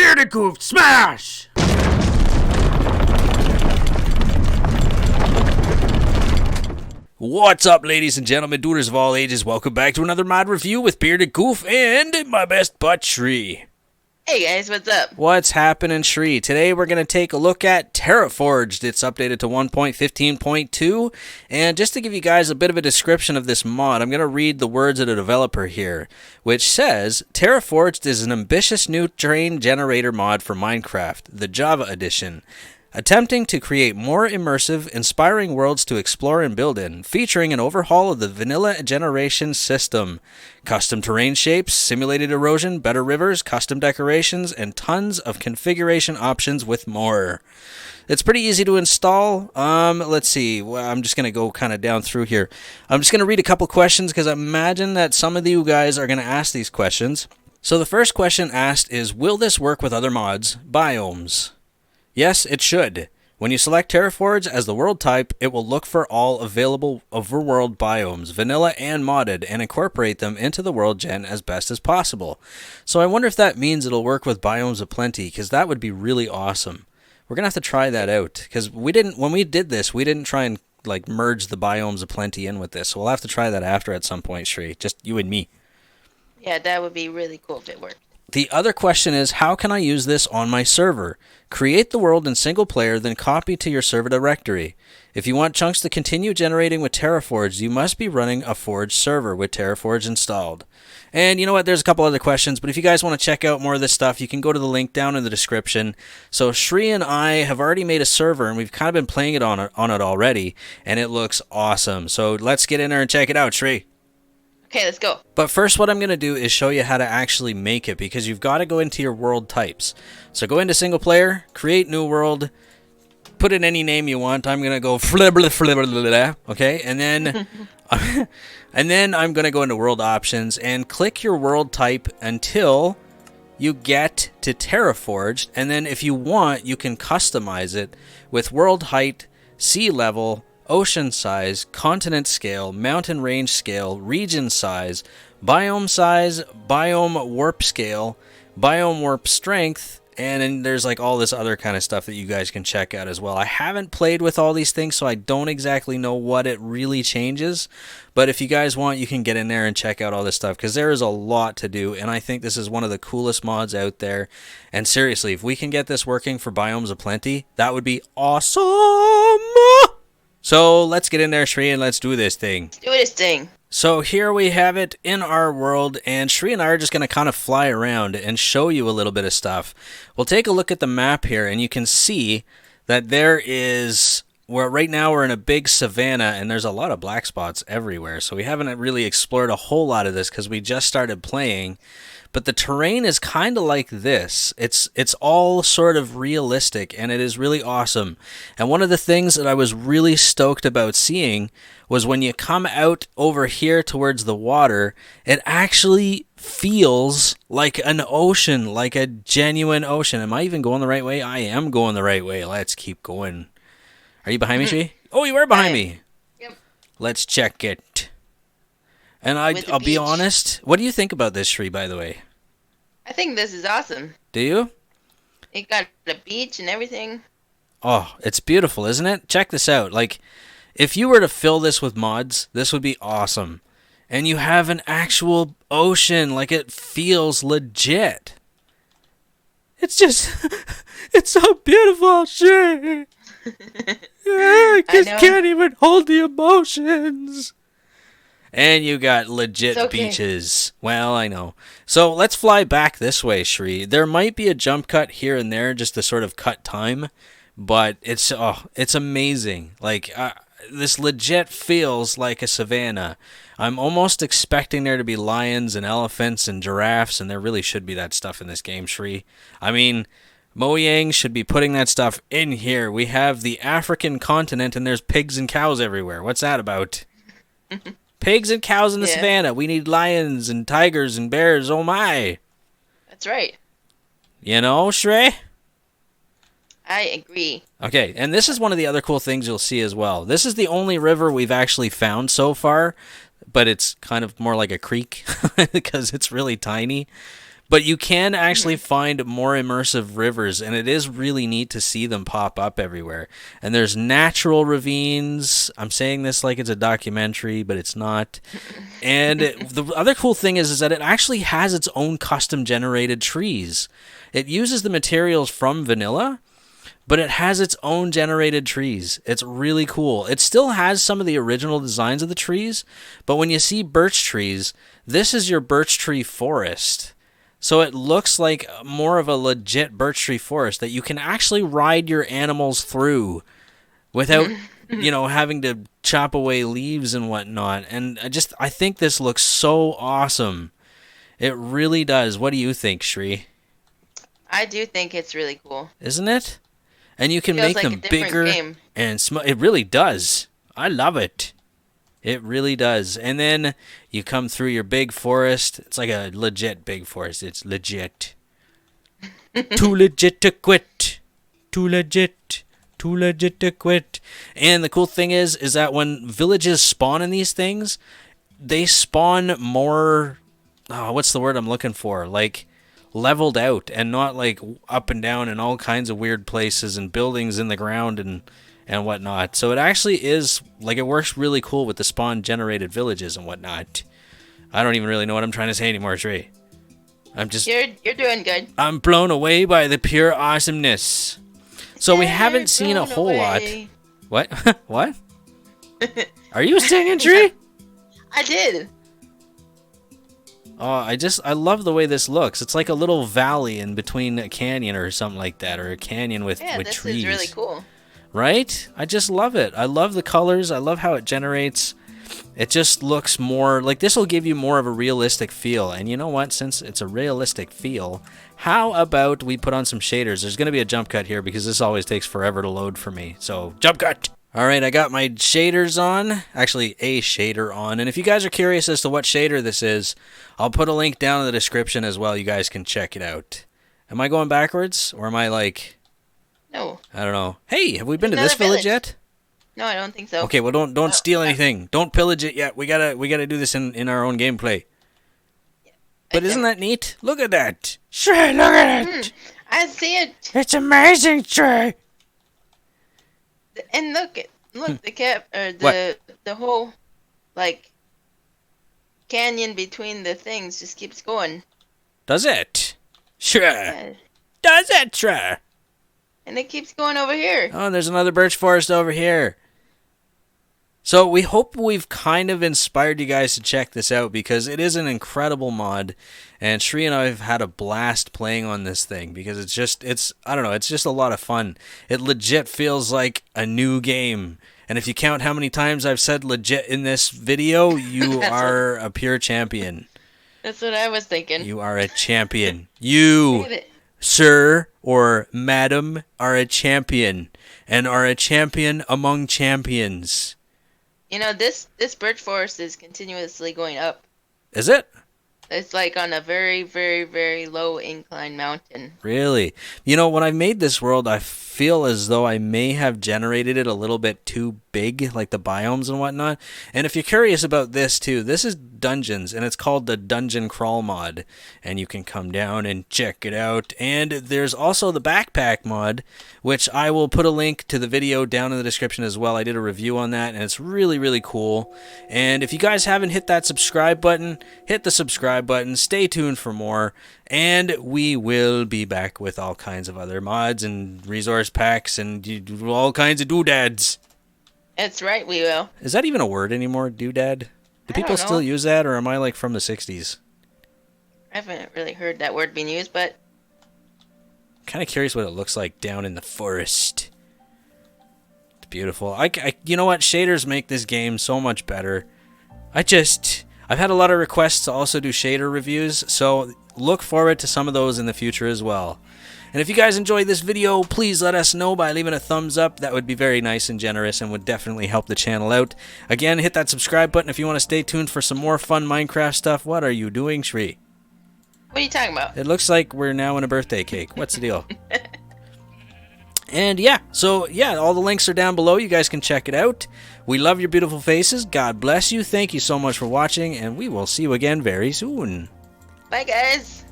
Bearded Goof Smash! What's up, ladies and gentlemen, doers of all ages? Welcome back to another mod review with Bearded Goof and my best butt Shree. Hey guys, what's up? What's happening, Shree? Today we're going to take a look at TerraForged. It's updated to 1.15.2, and just to give you guys a bit of a description of this mod, I'm going to read the words of the developer here, which says, TerraForged is an ambitious new terrain generator mod for Minecraft, the Java edition. Attempting to create more immersive, inspiring worlds to explore and build in, featuring an overhaul of the vanilla generation system. Custom terrain shapes, simulated erosion, better rivers, custom decorations, and tons of configuration options with more. It's pretty easy to install. Let's see. Well, I'm just going to go kind of down through here. I'm just going to read a couple questions because I imagine that some of you guys are going to ask these questions. So the first question asked is, will this work with other mods, biomes? Yes, it should. When you select TerraForge as the world type, it will look for all available overworld biomes, vanilla and modded, and incorporate them into the world gen as best as possible. So I wonder if that means it'll work with biomes aplenty, because that would be really awesome. We're going to have to try that out, because when we did this, we didn't try and like merge the biomes aplenty in with this. So we'll have to try that after at some point, Shree. Just you and me. Yeah, that would be really cool if it worked. The other question is, how can I use this on my server? Create the world in single player, then copy to your server directory. If you want chunks to continue generating with TerraForge, you must be running a Forge server with TerraForge installed. And you know what, there's a couple other questions, but if you guys want to check out more of this stuff, you can go to the link down in the description. So Shree and I have already made a server, and we've kind of been playing it on it already, and it looks awesome. So let's get in there and check it out, Shree. Okay, let's go. But first, what I'm going to do is show you how to actually make it, because you've got to go into your world types. So go into single player, create new world, put in any name you want. I'm going to go okay, and then and then I'm going to go into world options and click your world type until you get to TerraForged, and then if you want, you can customize it with world height, sea level, ocean size, continent scale, mountain range scale, region size, biome warp scale, biome warp strength, and then there's like all this other kind of stuff that you guys can check out as well. I haven't played with all these things, so I don't exactly know what it really changes, but if you guys want, you can get in there and check out all this stuff, because there is a lot to do, and I think this is one of the coolest mods out there. And seriously, if we can get this working for biomes aplenty, that would be awesome! So let's get in there, Shree, and let's do this thing. Let's do this thing. So here we have it in our world, and Shree and I are just going to kind of fly around and show you a little bit of stuff. We'll take a look at the map here, and you can see that there is, well, right now we're in a big savanna, and there's a lot of black spots everywhere. So we haven't really explored a whole lot of this because we just started playing. But the terrain is kind of like this. It's all sort of realistic, and it is really awesome. And one of the things that I was really stoked about seeing was when you come out over here towards the water, it actually feels like an ocean, like a genuine ocean. Am I even going the right way? I am going the right way. Let's keep going. Are you behind me, Shree? Oh, you are behind me. Yep. Let's check it. And I'll be honest. What do you think about this, Shree, by the way? I think this is awesome. Do you? It got the beach and everything. Oh, it's beautiful, isn't it? Check this out. Like, if you were to fill this with mods, this would be awesome. And you have an actual ocean. Like, it feels legit. It's just, it's so beautiful, Shree. I just can't even hold the emotions. And you got legit beaches. Well, I know. So let's fly back this way, Shree. There might be a jump cut here and there just to sort of cut time, but it's amazing. Like, this legit feels like a savanna. I'm almost expecting there to be lions and elephants and giraffes, and there really should be that stuff in this game, Shree. I mean, Mojang should be putting that stuff in here. We have the African continent, and there's pigs and cows everywhere. What's that about? Pigs and cows in the savannah. We need lions and tigers and bears. Oh my. That's right. You know, Shrey? I agree. Okay, and this is one of the other cool things you'll see as well. This is the only river we've actually found so far, but it's kind of more like a creek because it's really tiny. But you can actually find more immersive rivers, and it is really neat to see them pop up everywhere. And there's natural ravines. I'm saying this like it's a documentary, but it's not. And the other cool thing is that it actually has its own custom-generated trees. It uses the materials from vanilla, but it has its own generated trees. It's really cool. It still has some of the original designs of the trees, but when you see birch trees, this is your birch tree forest. So it looks like more of a legit birch tree forest that you can actually ride your animals through without, having to chop away leaves and whatnot. And I think this looks so awesome. It really does. What do you think, Shri? I do think it's really cool. Isn't it? And you can Feels make like them a different bigger game. and it really does. I love it. It really does. And then you come through your big forest. It's like a legit big forest. It's legit. Too legit to quit. Too legit. Too legit to quit. And the cool thing is that when villages spawn in these things, they spawn more... Oh, what's the word I'm looking for? Like, leveled out and not like up and down in all kinds of weird places and buildings in the ground and whatnot. So it actually is, like, it works really cool with the spawn-generated villages and whatnot. I don't even really know what I'm trying to say anymore, Trey. I'm just... You're doing good. I'm blown away by the pure awesomeness. So we haven't seen a whole lot. What? What? Are you singing, Tree? I did. Oh, I love the way this looks. It's like a little valley in between a canyon or something like that, or a canyon with trees. Yeah, this is really cool. Right? I just love it. I love the colors. I love how it generates. It just looks more like this will give you more of a realistic feel. And you know what? Since it's a realistic feel, how about we put on some shaders? There's going to be a jump cut here because this always takes forever to load for me. So, jump cut! All right, I got my shaders on. Actually, a shader on. And if you guys are curious as to what shader this is, I'll put a link down in the description as well. You guys can check it out. Am I going backwards? Or am I like... No. I don't know. Hey, have we been to this village yet? No, I don't think so. Okay, well don't steal anything. Don't pillage it yet. We gotta do this in our own gameplay. But isn't that neat? Look at that. Trey, look at it. I see it. It's amazing, Trey. And look the whole like canyon between the things just keeps going. Does it? Sure. Yeah. Does it, Trey? And it keeps going over here. Oh, there's another birch forest over here. So we hope we've kind of inspired you guys to check this out because it is an incredible mod. And Shri and I have had a blast playing on this thing because it's just a lot of fun. It legit feels like a new game. And if you count how many times I've said legit in this video, you are a pure champion. That's what I was thinking. You are a champion. You, sir or madam, are a champion. And are a champion among champions. You know, this birch forest is continuously going up. Is it? It's like on a very, very, very low incline mountain. Really? You know, when I made this world, I feel as though I may have generated it a little bit too big, like the biomes and whatnot. And if you're curious about this too, this is dungeons, and it's called the Dungeon Crawl mod. And you can come down and check it out. And there's also the Backpack mod, which I will put a link to the video down in the description as well. I did a review on that, and it's really, really cool. And if you guys haven't hit that subscribe button, hit the subscribe button. Stay tuned for more. And we will be back with all kinds of other mods and resource packs and all kinds of doodads. That's right, we will. Is that even a word anymore, doodad? Do people still use that, or am I like from the 60s? I haven't really heard that word being used, but... Kind of curious what it looks like down in the forest. It's beautiful. You know what? Shaders make this game so much better. I've had a lot of requests to also do shader reviews, so look forward to some of those in the future as well. And if you guys enjoyed this video, please let us know by leaving a thumbs up. That would be very nice and generous and would definitely help the channel out. Again, hit that subscribe button if you want to stay tuned for some more fun Minecraft stuff. What are you doing, Shri? What are you talking about? It looks like we're now in a birthday cake. What's the deal? And yeah, so yeah, all the links are down below. You guys can check it out. We love your beautiful faces. God bless you. Thank you so much for watching, and we will see you again very soon. Bye, guys.